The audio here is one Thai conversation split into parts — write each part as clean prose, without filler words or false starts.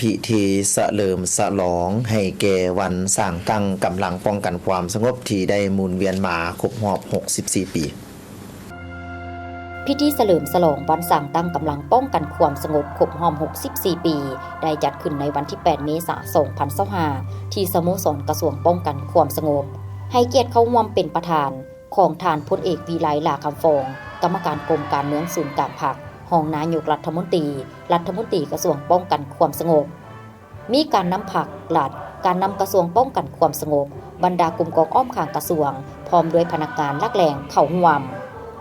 พิธีเฉลิมฉลองให้แก่วันสร้างตั้งกำลังป้องกันความสงบที่ได้หมุนเวียนมาครบรอบ64 ปีพิธีเฉลิมฉลองวันสร้างตั้งกำลังป้องกันความสงบครบรอบ64 ปีได้จัดขึ้นในวันที่ 8 เมษายน 2025 ที่สโมสรกระทรวงป้องกันความสงบให้เกียรติเข้าร่วมเป็นประธานของท่านพลเอกวีไลลาคำฟองกรรมการกรมการเมืองศูนย์กลางพรรครองนายกรัฐมนตรีกระทรวงป้องกันความสงบมีการนำพรรครัฐการนำกระทรวงป้องกันความสงบบรรดากลุ่มกองอ้อมข้างกระทรวงพร้อมด้วยพนักงานลักแหลงเข้าร่วม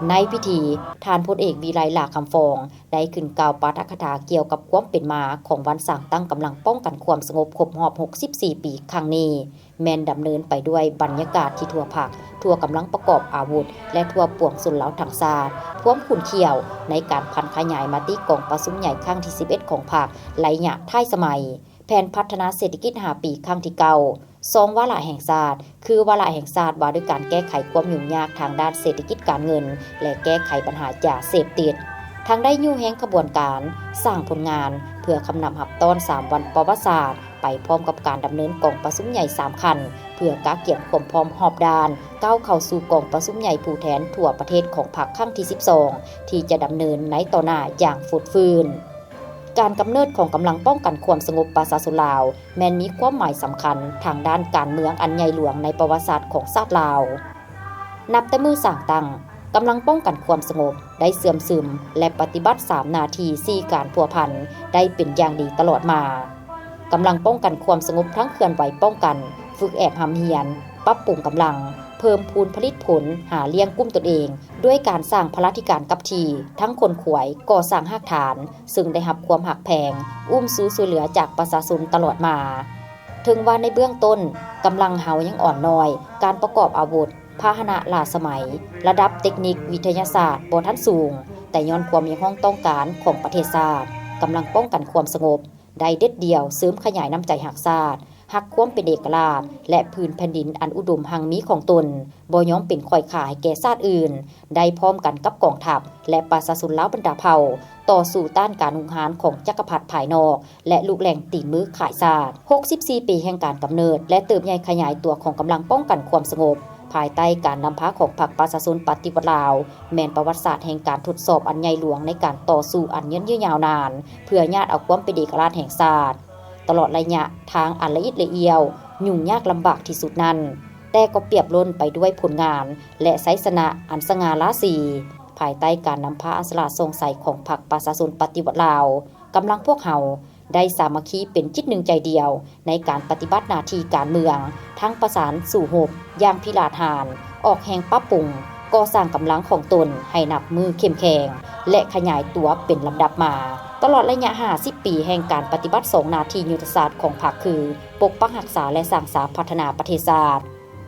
ในพิธีท่านพลเอกวีไลลาคำฟองได้ขึ้นกล่าวปาฐกถาเกี่ยวกับความเป็นมาของวันสร้างตั้งกำลังป้องกันความสงบครบรอบ64 ปีครั้งนี้แม้นดำเนินไปด้วยบรรยากาศที่ทั่วภาคทั่วกำลังประกอบอาวุธและทั่วปวงชนเหล่าทั้งชาติพร้อมขุนเขียวในการพันขยายมาที่กองประชุมใหญ่ครั้งที่ 11 ของภาคระยะท้ายสมัยแผนพัฒนาเศรษฐกิจ5 ปีครั้งที่2วาระแห่งชาติคือวาระแห่งชาติว่าด้วยการแก้ไขความยุ่งยากทางด้านเศรษฐกิจการเงินและแก้ไขปัญหายาเสพติดทางได้ยู่แห่งขบวนการสร้างผลงานเพื่อคำนำหับต้อน3วันประวัติศาสตร์ไปพร้อมกับการดำเนินกองประชุมใหญ่3คันเพื่อกะเกี่ยมความพร้อมหอบด้านก้าวเข้าสู่กองประชุมใหญ่ผู้แทนทั่วประเทศของพรรคครั้งที่ 12ที่จะดำเนินในต่อหน้าอย่างฟุดฟื้นการกำเนิดของกำลังป้องกันความสงบประชาชนลาวแม้นมีความหมายสำคัญทางด้านการเมืองอันใหญ่หลวงในประวัติศาสตร์ของชาติลาวนับแต่มือสร้างตั้งกำลังป้องกันความสงบได้เสื่อมซึมและปฏิบัติ3นาที4การพัวพันได้เป็นอย่างดีตลอดมากำลังป้องกันความสงบทั้งเคลื่อนไหวป้องกันฝึกแอบหำเหียนปรับปรุงกำลังเพิ่มพูนผลิตผลหาเลี้ยงกุ้มตนเองด้วยการสร้างพลาธิการกับทีทั้งคนขวยก่อสร้างหักฐานซึ่งได้รับความหักแพงสู้ช่วยเหลือจากประชาชนตลอดมาถึงว่าในเบื้องต้นกำลังเฮายังอ่อนน้อยการประกอบอาวุธพาหนะล้าสมัยระดับเทคนิควิทยาศาสตร์บ่ทันสูงแต่ย้อนความมีห้องต้องการของประเทศชาติกำลังป้องกันความสงบได้เด็ดเดียวเสริมขยายน้ำใจหักชาติหักความเป็นเอกราชและพื้นแผ่นดินอันอุดมหังมีของตนบ่ยอมเป็นข่อยข่ายแก่ชาติอื่นได้พร้อมกันกับกองทัพและประชาชนลาวบรรดาเผ่าต่อสู่ต้านการหุงหารของจักรพรรดิภายนอกและลูกแหล่งตีมือขายชาติ64 ปีแห่งการกำเนิดและเติบใหญ่ขยายตัวของกำลังป้องกันความสงบภายใต้การนำพาของพรรคประชาชนปฏิวัติลาวแม้นประวัติศาสตร์แห่งการทดสอบอันใหญ่หลวงในการต่อสู้อันยืนยาวนานเพื่อญาติเอาความเป็นเอกราชแห่งชาติตลอดระยะทางอันละเอียดละเอียวยุ่งยากลำบากที่สุดนั้นแต่ก็เปรียบล้นไปด้วยผลงานและไสสนะอันสง่าราศีภายใต้การนำพาอันสละทรงใสของพรรคประชาชนปฏิวัติลาวกำลังพวกเฮาได้สามัคคีเป็นจิตหนึ่งใจเดียวในการปฏิบัติหน้าที่การเมืองทั้งประสานสู่หบอย่างพิลาภาญออกแห่งปรับปรุงก่อสร้างกำลังของตนให้นับมือเข้มแข็งและขยายตัวเป็นลำดับมาตลอดระยะ50 ปีแห่งการปฏิบัติ2หน้าที่ยุทธศาสตร์ของพรรคคือปกปักรักษาและสร้างสรรค์พัฒนาประเทศชาติ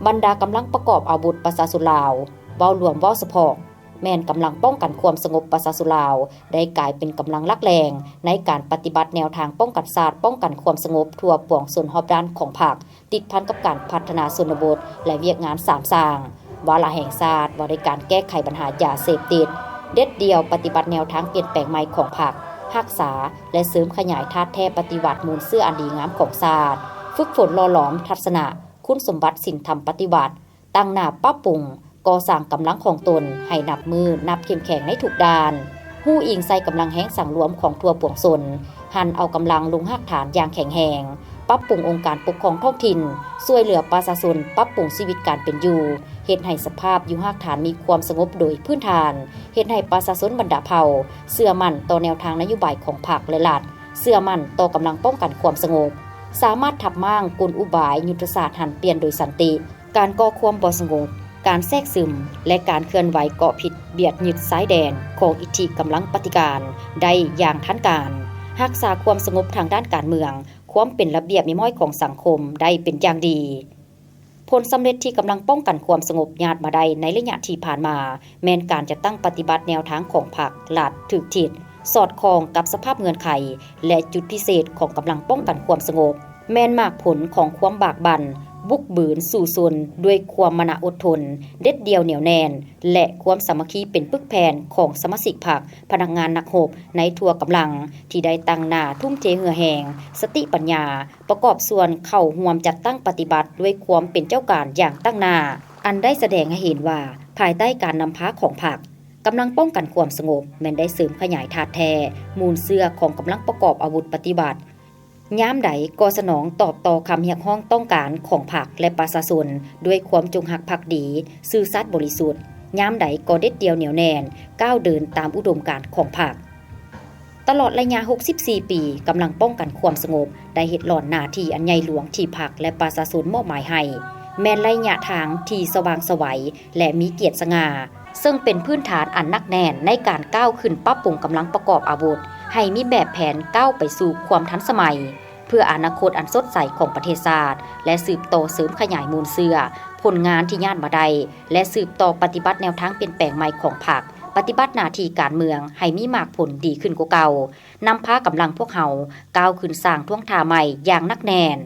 บรรดากำลังประกอบอาวุธประชาชนลาวเว้ารวมเว้าเฉพาะแม่นกำลังป้องกันความสงบประชาชนลาวได้กลายเป็นกำลังหลักแรงในการปฏิบัติแนวทางป้องกันชาติป้องกันความสงบทั่วปวงชนรอบด้านของพรรคติดพันกับการพัฒนาชนบทและเวียกงานสามสร้างวาระแห่งชาติว่าด้วยการแก้ไขปัญหายาเสพติดเด็ดเดียวปฏิบัติแนวทางเปลี่ยนแปลงใหม่ของพรรครักษาและเสริมขยายธาตุแท้ปฏิวัติมูลเสื้ออันดีงามของชาติฝึกฝนหล่อหลอมทัศนะคุณสมบัติศีลธรรมปฏิบัติตั้งหน้าปรับปรุงก่อสร้างกำลังของตนให้นับมือนับเข้มแข็งในทุกด้านฮู้อิงใส่กำลังแห้งสั่งรวมของทั่วปวงชนหันเอากำลังลงหักฐานอย่างแข็งแรงปรับปรุงองค์การปกครองท้องถิ่นช่วยเหลือประชาชนปรับปรุงชีวิตการเป็นอยู่เฮ็ดให้สภาพอยู่หักฐานมีความสงบโดยพื้นฐานเฮ็ดให้ประชาชนบรรดาเผ่าเชื่อมั่นต่อแนวทางนโยบายของพรรคและรัฐเชื่อมั่นต่อกำลังป้องกันความสงบสามารถทับม้างกลอุบายยุทธศาสตร์หันเปลี่ยนโดยสันติการก่อความบ่สงบการแทรกซึมและการเคลื่อนไหวเกาะผิดเบียดยึดสายแดนของอิทธิกำลังปฏิการได้อย่างทันการรักษาความสงบทางด้านการเมืองความเป็นระเบียบมิม้อยของสังคมได้เป็นอย่างดีผลสำเร็จที่กำลังป้องกันความสงบญาติมาได้ในระยะที่ผ่านมาแม้นการจะตั้งปฏิบัติแนวทางของพรรครัฐถูกทิศสอดคล้องกับสภาพเงื่อนไขและจุดพิเศษของกำลังป้องกันความสงบแม้นมากผลของความบากบั่น บุกบืนสู่ชนด้วยความมนะอดทนเด็ดเดียวเหนียวแน่นและความสามัคคีเป็นปึกแผ่นของสมาชิกพรรคพนักงานนักรบในทั่วกำลังที่ได้ตั้งหน้าทุ่มเทเหือแหงสติปัญญาประกอบส่วนเข้าร่วมจัดตั้งปฏิบัติด้วยความเป็นเจ้าการอย่างตั้งหน้าอันได้แสดงให้เห็นว่าภายใต้การนำพาของพรรคกำลังป้องกันความสงบแม้นได้เสริมขยายธาตุแท้มูลเสื้อของกำลังประกอบอาวุธปฏิบัติยามใดก็สนองตอบต่อคำเรียกร้องต้องการของพรรคและประชาชนด้วยความจงรักภักดีซื่อสัตย์บริสุทธิ์ยามใดก็เด็ดเดียวเหนียวแน่นก้าวเดินตามอุดมการณ์ของพรรคตลอดระยะ64 ปีกำลังป้องกันความสงบได้เฮ็ดหลอนหน้าที่อันใหญ่หลวงที่พรรคและประชาชนมอบหมายให้แม้นระยะทางที่สว่างไสวและมีเกียรติสง่าซึ่งเป็นพื้นฐานอันหนักแน่นในการก้าวขึ้นปรับปรุงกำลังประกอบอาวุธให้มีแบบแผนก้าวไปสู่ความทันสมัยเพื่ออนาคตอันสดใสของประเทศชาติและสืบต่อเสริมขยายมูลเสื้อผลงานที่ญาติมาได้และสืบต่อปฏิบัติแนวทางเปลี่ยนแปลงใหม่ของพรรคปฏิบัติหน้าที่การเมืองให้มีมากผลดีขึ้นกว่าเก่านำพากำลังพวกเฮาก้าวขึ้นสร้างท่วงท่าใหม่อย่างนักแน่น